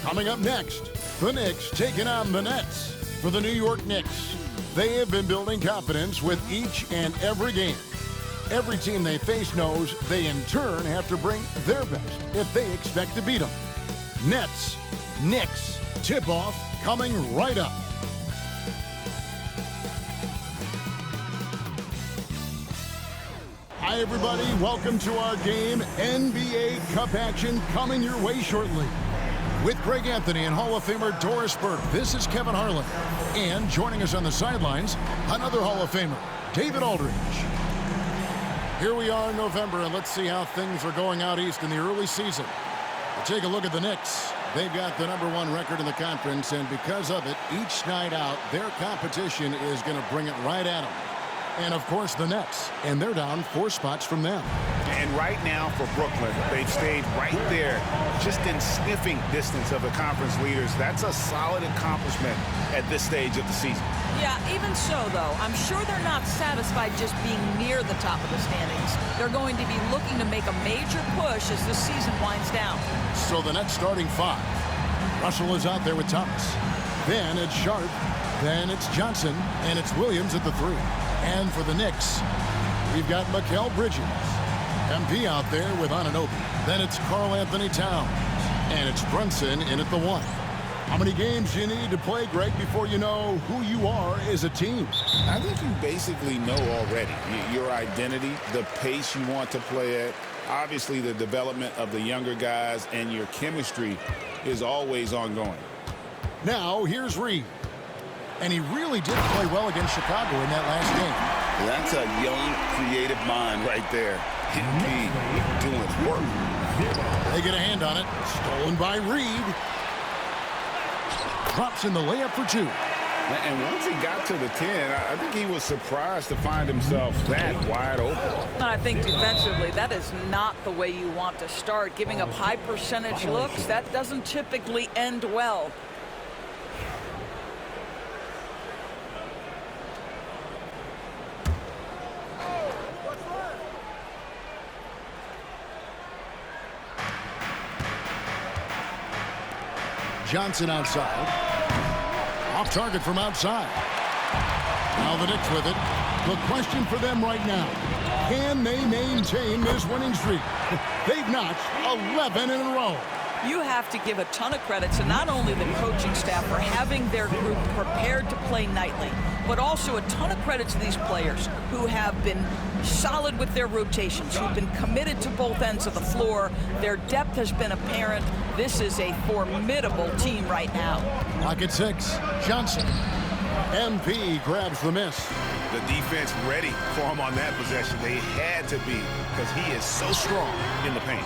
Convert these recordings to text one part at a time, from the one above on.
Coming up next, the Knicks taking on the Nets. For the New York Knicks, they have been building confidence with each and every game. Every team they face knows they in turn have to bring their best if they expect to beat them. Nets, Knicks, tip-off coming right up. Hi everybody, welcome to our game. NBA Cup action coming your way shortly. With Greg Anthony and Hall of Famer Doris Burke, this is Kevin Harlan. And joining us on the sidelines, another Hall of Famer, David Aldridge. Here we are in November, and let's see how things are going out east in the early season. We'll take a look at the Knicks. They've got the #1 record in the conference, and because of it, each night out, their competition is going to bring it right at them. And, of course, the Nets, and they're down 4 spots from them. And right now for Brooklyn, they've stayed right there, just in sniffing distance of the conference leaders. That's a solid accomplishment at this stage of the season. Yeah, even so, though, I'm sure they're not satisfied just being near the top of the standings. They're going to be looking to make a major push as the season winds down. So the Nets starting 5. Russell is out there with Thomas. Then it's Sharp. Then it's Johnson. And it's Williams at the 3. And for the Knicks, we've got Mikal Bridges. MP out there with Anunoby. Then it's Karl Anthony Towns. And it's Brunson in at the 1. How many games do you need to play, Greg, before you know who you are as a team? I think you basically know already your identity, the pace you want to play at, obviously the development of the younger guys, and your chemistry is always ongoing. Now, here's Reed. And he really did play well against Chicago in that last game. That's a young, creative mind right there. MP doing work. They get a hand on it. Stolen by Reed. Drops in the layup for 2. And once he got to the 10, I think he was surprised to find himself that wide open. I think defensively, that is not the way you want to start. Giving up high percentage looks, that doesn't typically end well. Johnson outside. Off target from outside. Now the Knicks with it. The question for them right now, can they maintain this winning streak? They've notched 11 in a row. You have to give a ton of credit to not only the coaching staff for having their group prepared to play nightly, but also a ton of credit to these players who have been solid with their rotations, who've been committed to both ends of the floor. Their depth has been apparent. This is a formidable team right now. Lock at 6. Johnson. MP grabs the miss. The defense ready for him on that possession. They had to be, because he is so strong in the paint.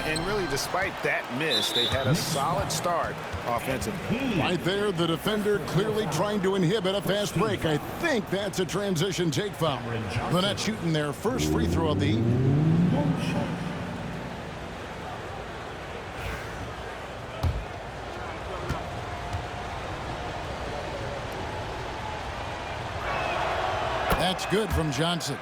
And really, despite that miss, they've had a solid start offensively. Right there, the defender clearly trying to inhibit a fast break. I think that's a transition take foul. The Nets shooting their first free throw of the That's good from Johnson.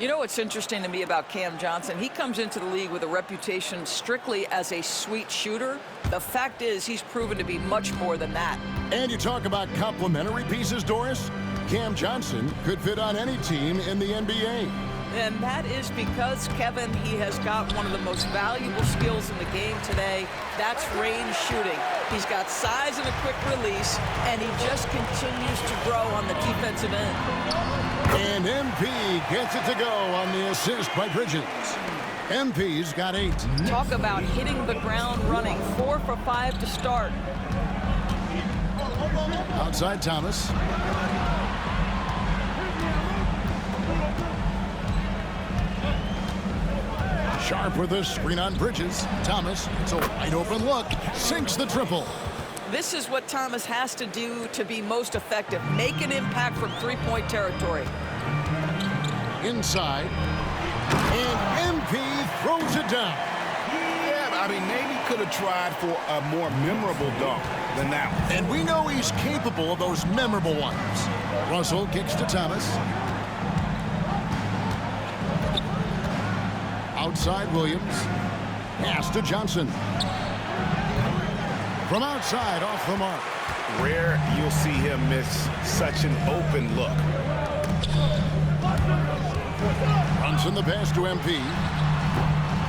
You know what's interesting to me about Cam Johnson? He comes into the league with a reputation strictly as a sweet shooter. The fact is, he's proven to be much more than that. And you talk about complementary pieces, Doris. Cam Johnson could fit on any team in the NBA. And that is because, Kevin, he has got one of the most valuable skills in the game today. That's range shooting. He's got size and a quick release, and he just continues to grow on the defensive end. And MP gets it to go on the assist by Bridges. MP's got 8. Talk about hitting the ground running. 4 for 5 to start. Outside Thomas. Sharp with a screen on Bridges. Thomas, it's a wide open look. Sinks the triple. This is what Thomas has to do to be most effective. Make an impact from three-point territory. Inside. And MP throws it down. Yeah, I mean, maybe could have tried for a more memorable dunk than that one. And we know he's capable of those memorable ones. Russell kicks to Thomas. Outside Williams. Pass to Johnson. From outside, off the mark. Rare you'll see him miss such an open look. Runs in the pass to MP.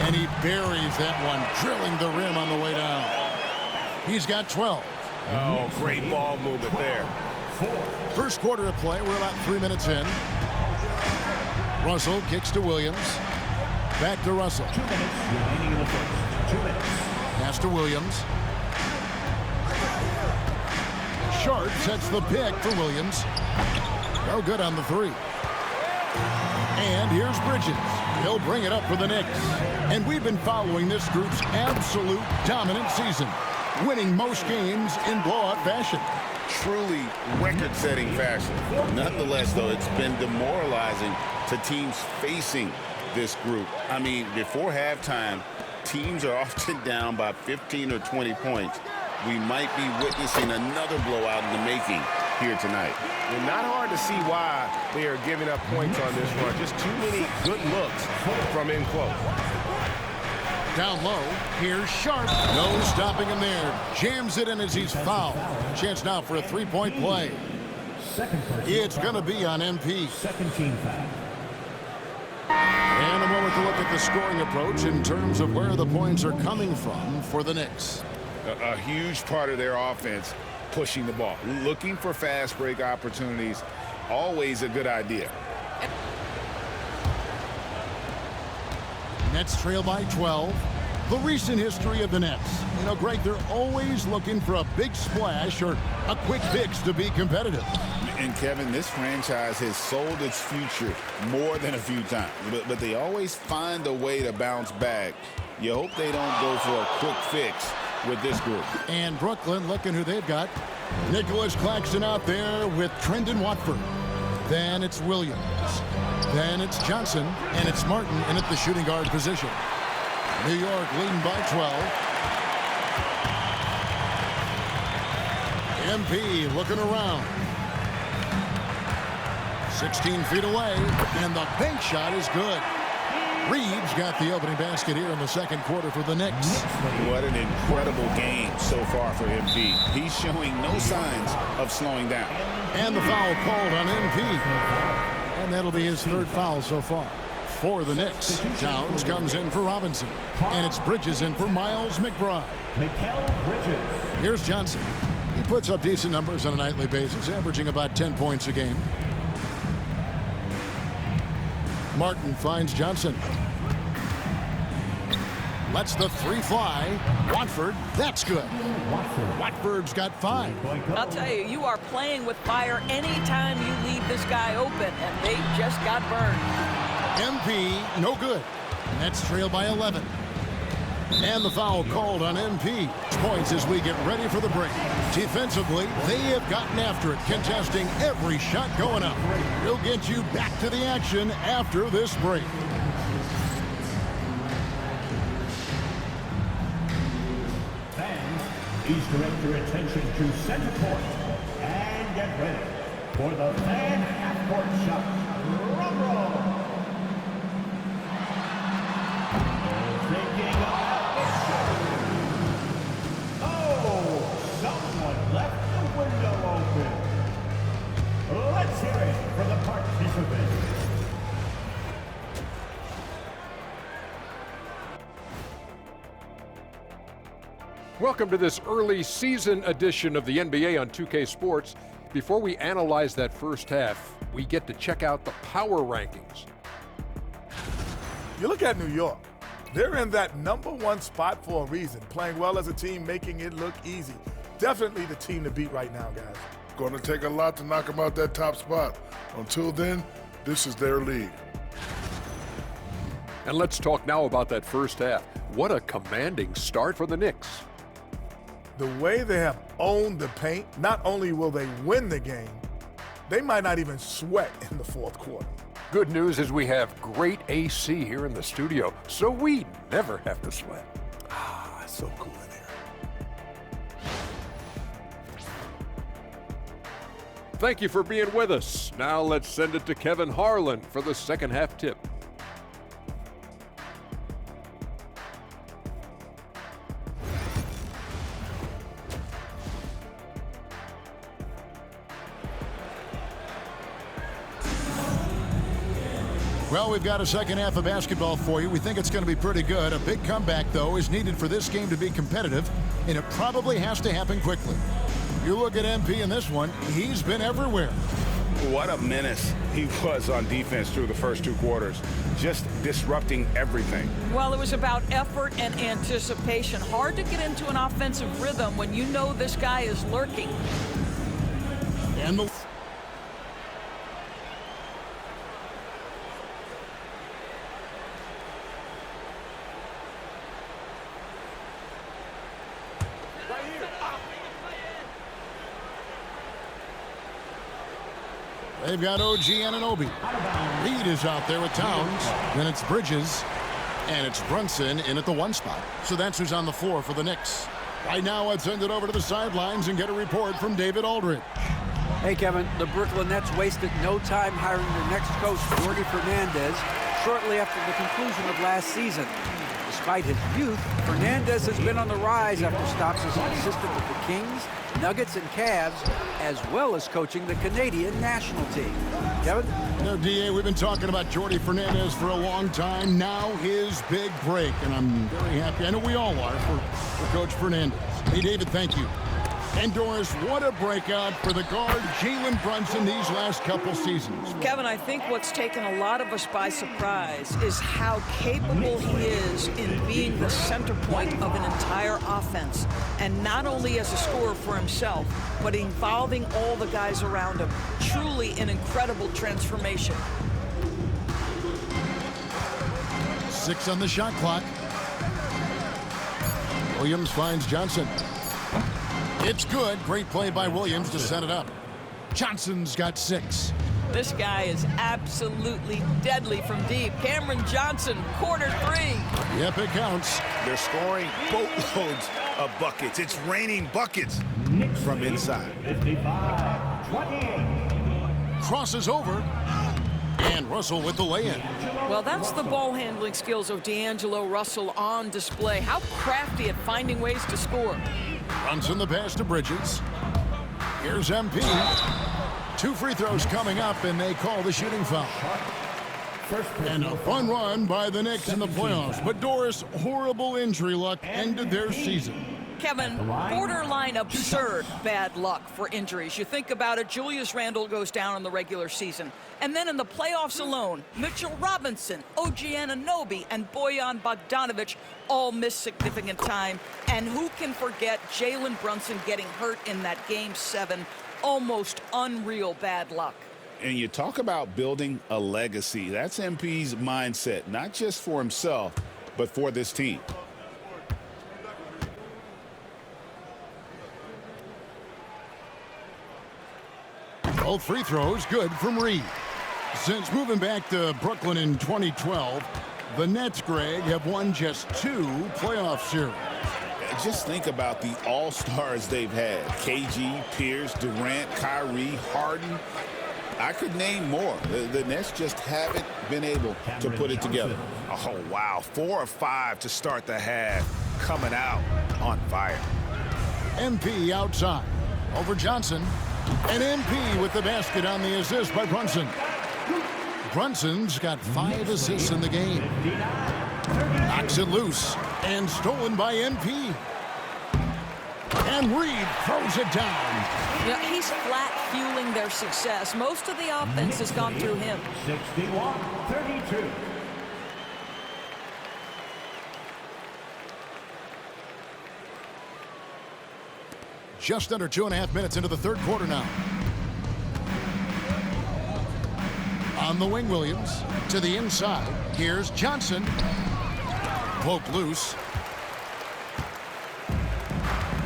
And he buries that one, drilling the rim on the way down. He's got 12. Oh, great ball movement there. First quarter of play, we're about 3 minutes in. Russell kicks to Williams. Back to Russell. 2 minutes remaining in the first. 2 minutes. Pass to Williams. Sharp sets the pick for Williams. No good on the three. And here's Bridges. He'll bring it up for the Knicks. And we've been following this group's absolute dominant season, winning most games in blowout fashion. Truly record-setting fashion. Nonetheless, though, it's been demoralizing to teams facing this group. I mean, before halftime, teams are often down by 15 or 20 points. We might be witnessing another blowout in the making here tonight. Well, not hard to see why they are giving up points on this run. Just too many good looks from in close. Down low, here's Sharp. No stopping him there. Jams it in as he's fouled. Chance now for a three-point play. Second person. It's going to be on MP. Second team foul. And a moment to look at the scoring approach in terms of where the points are coming from for the Knicks. A huge part of their offense, pushing the ball. Looking for fast break opportunities, always a good idea. Nets trail by 12. The recent history of the Nets. You know, Greg, they're always looking for a big splash or a quick fix to be competitive. And, Kevin, this franchise has sold its future more than a few times. But they always find a way to bounce back. You hope they don't go for a quick fix with this group. And Brooklyn, looking who they've got. Nicholas Claxton out there with Trendon Watford. Then it's Williams. Then it's Johnson. And it's Martin in at the shooting guard position. New York leading by 12. MP looking around. 16 feet away. And the bank shot is good. Reeves got the opening basket here in the second quarter for the Knicks. What an incredible game so far for MP. He's showing no signs of slowing down. And the foul called on MP. And that'll be his third foul so far for the Knicks. Towns comes in for Robinson. And it's Bridges in for Miles McBride. Bridges. Here's Johnson. He puts up decent numbers on a nightly basis, averaging about 10 points a game. Martin finds Johnson. Lets the three fly. Watford, that's good. Watford's got 5. I'll tell you, you are playing with fire anytime you leave this guy open, and they just got burned. MP, no good. Nets trail by 11. And the foul called on MP. Points as we get ready for the break. Defensively, they have gotten after it, contesting every shot going up. We'll get you back to the action after this break. Fans, please direct your attention to center court and get ready for the fan half-court shot. Drum roll. Thinking someone left the window open. Let's hear it for the participants. Welcome to this early season edition of the NBA on 2K Sports. Before we analyze that first half, we get to check out the power rankings. You look at New York. They're in that #1 spot for a reason, playing well as a team, making it look easy. Definitely the team to beat right now, guys. Going to take a lot to knock them out that top spot. Until then, this is their league. And let's talk now about that first half. What a commanding start for the Knicks. The way they have owned the paint, not only will they win the game, they might not even sweat in the fourth quarter. Good news is we have great AC here in the studio, so we never have to sweat. Ah, it's so cool in here. Thank you for being with us. Now let's send it to Kevin Harlan for the second half tip. Well, we've got a second half of basketball for you. We think it's going to be pretty good. A big comeback, though, is needed for this game to be competitive, and it probably has to happen quickly. You look at MP in this one, he's been everywhere. What a menace he was on defense through the first 2 quarters, just disrupting everything. Well, it was about effort and anticipation. Hard to get into an offensive rhythm when you know this guy is lurking. And the they've got OG Anunoby. Reed is out there with Towns. Then it's Bridges. And it's Brunson in at the 1 spot. So that's who's on the floor for the Knicks. Right now, let's send it over to the sidelines and get a report from David Aldridge. Hey, Kevin, the Brooklyn Nets wasted no time hiring their next coach, Jordi Fernandez, shortly after the conclusion of last season. Despite his youth, Fernandez has been on the rise after stops as an assistant with the Kings, Nuggets, and Cavs, as well as coaching the Canadian national team. Kevin? No, DA, we've been talking about Jordi Fernandez for a long time. Now his big break, and I'm very happy. I know we all are for Coach Fernandez. Hey, David, thank you. And Doris, what a breakout for the guard Jalen Brunson these last couple seasons. Kevin, I think what's taken a lot of us by surprise is how capable he is in being the center point of an entire offense. And not only as a scorer for himself, but involving all the guys around him. Truly an incredible transformation. 6 on the shot clock. Williams finds Johnson. It's good. Great play by Williams to set it up. Johnson's got 6. This guy is absolutely deadly from deep. Cameron Johnson, quarter 3. Yep, it counts. They're scoring boatloads of buckets. It's raining buckets from inside. 55-28. Crosses over. And Russell with the lay-in. Well, that's the ball handling skills of D'Angelo Russell on display. How crafty at finding ways to score. Brunson the pass to Bridges. Here's MP. 2 free throws coming up, and they call the shooting foul. And a fun run by the Knicks in the playoffs. But Doris, horrible injury luck ended their season. Kevin, borderline absurd bad luck for injuries. You think about it, Julius Randle goes down in the regular season. And then in the playoffs alone, Mitchell Robinson, OG Anunoby, and Bojan Bogdanovic all missed significant time. And who can forget Jalen Brunson getting hurt in that Game 7? Almost unreal bad luck. And you talk about building a legacy. That's MP's mindset, not just for himself, but for this team. Both free throws good from Reed. Since moving back to Brooklyn in 2012, the Nets, Greg, have won just 2 playoff series. Just think about the all-stars they've had. KG, Pierce, Durant, Kyrie, Harden. I could name more. The Nets just haven't been able to put it together. Oh, wow. 4 of 5 to start the half. Coming out on fire. MP outside. Over Johnson. And MP with the basket on the assist by Brunson. Brunson's got 5 assists in the game. Knocks it loose. And stolen by MP. And Reed throws it down. Yeah, he's flat fueling their success. Most of the offense has gone through him. 61-32. Just under 2.5 minutes into the third quarter now. On the wing, Williams to the inside. Here's Johnson. Poked loose.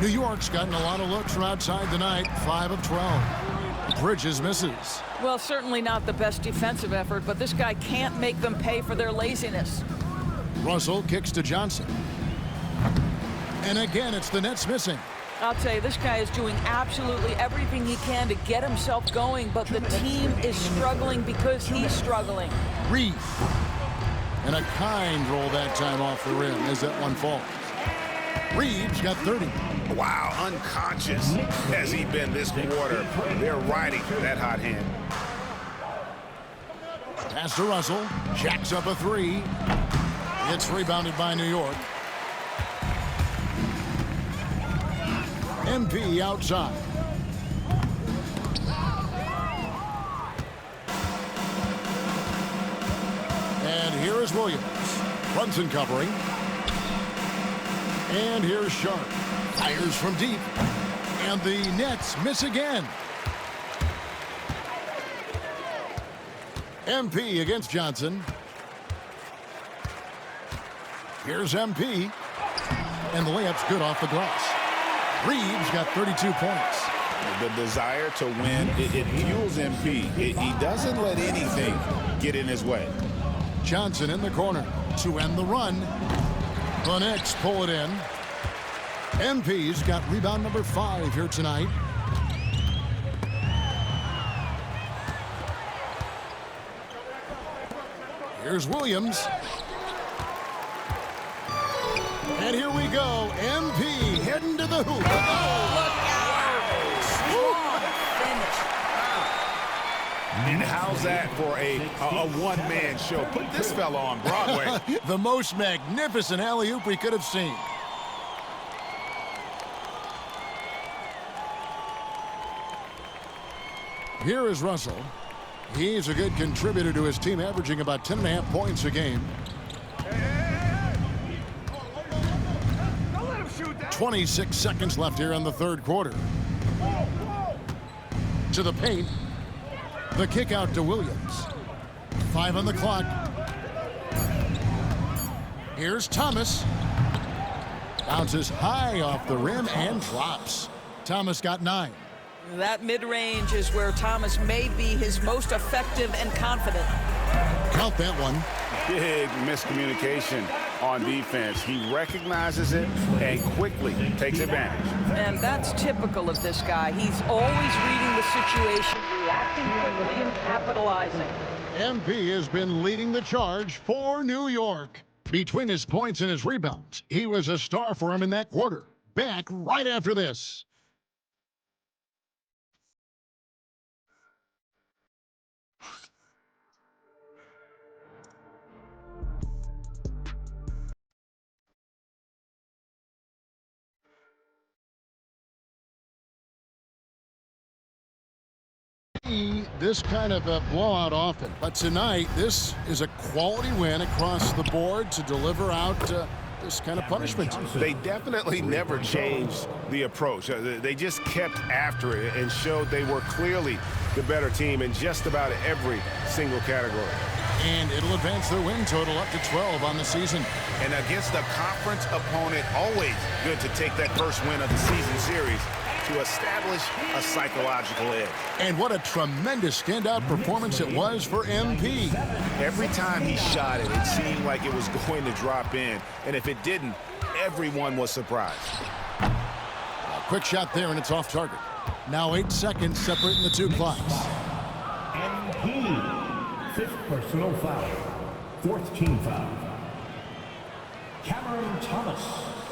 New York's gotten a lot of looks from outside tonight. 5 of 12. Bridges misses. Well, certainly not the best defensive effort, but this guy can't make them pay for their laziness. Russell kicks to Johnson. And again, it's the Nets missing. I'll tell you, this guy is doing absolutely everything he can to get himself going, but the team is struggling because he's struggling. Reed. And a kind roll that time off the rim as that one falls. Reed's got 30. Wow, unconscious has he been this quarter. They're riding that hot hand. Pass to Russell. Jacks up a three. It's rebounded by New York. MP outside. And here is Williams. Brunson covering. And here's Sharp. Fires from deep. And the Nets miss again. MP against Johnson. Here's MP. And the layup's good off the glass. Reeves got 32 points. The desire to win, it fuels MP. He doesn't let anything get in his way. Johnson in the corner to end the run. The Knicks pull it in. MP's got rebound number 5 here tonight. Here's Williams. And here we go. MP heading to the hoop. Look out! Strong finish. And how's that for a one-man show? Put this fella on Broadway. The most magnificent alley-oop we could have seen. Here is Russell. He's a good contributor to his team, averaging about 10.5 points a game. 26 seconds left here in the third quarter. To the paint. The kick out to Williams. 5 on the clock. Here's Thomas. Bounces high off the rim and drops. Thomas got 9. That mid-range is where Thomas may be his most effective and confident. Count that one. Big miscommunication on defense. He recognizes it and quickly takes advantage. And that's typical of this guy. He's always reading the situation, reacting quickly, and capitalizing. MP has been leading the charge for New York. Between his points and his rebounds, he was a star for him in that quarter. Back right after this. This kind of a blowout often, but tonight this is a quality win across the board to deliver out this kind of punishment. They definitely never changed the approach. They just kept after it and showed they were clearly the better team in just about every single category. And it'll advance their win total up to 12 on the season. And against a conference opponent, always good to take that first win of the season series to establish a psychological edge. And what a tremendous standout performance it was for MP. Every time he shot it, it seemed like it was going to drop in. And if it didn't, everyone was surprised. A quick shot there, and it's off target. Now 8 seconds separating the two clocks. MP, 5th personal foul, 4th team foul. Cameron Thomas.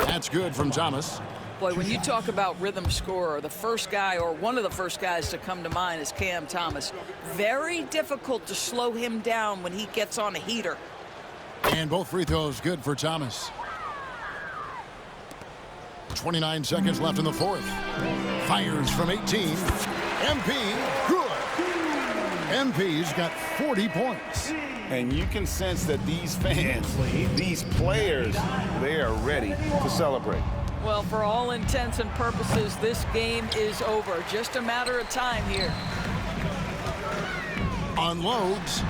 That's good from Thomas. Boy, when you talk about rhythm scorer, the first guy or one of the first guys to come to mind is Cam Thomas. Very difficult to slow him down when he gets on a heater. And both free throws good for Thomas. 29 seconds left in the fourth. Fires from 18. MP, good. MP's got 40 points. And you can sense that these fans, these players, they are ready to celebrate. Well, for all intents and purposes, this game is over. Just a matter of time here. Unloads.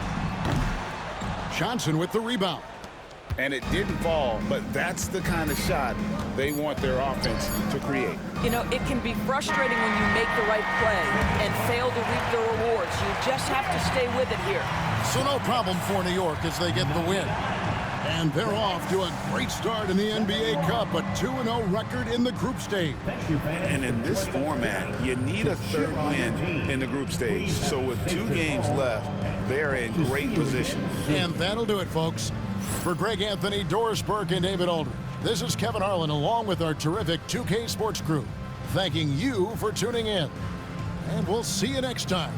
Johnson with the rebound. And it didn't fall, but that's the kind of shot they want their offense to create. You know, it can be frustrating when you make the right play and fail to reap the rewards. You just have to stay with it here. So no problem for New York as they get the win. And they're off to a great start in the NBA Cup, a 2-0 record in the group stage. And in this format, you need a third win in the group stage. So with 2 games left, they're in great position. And that'll do it, folks. For Greg Anthony, Doris Burke, and David Aldridge, this is Kevin Harlan along with our terrific 2K Sports crew, thanking you for tuning in. And we'll see you next time.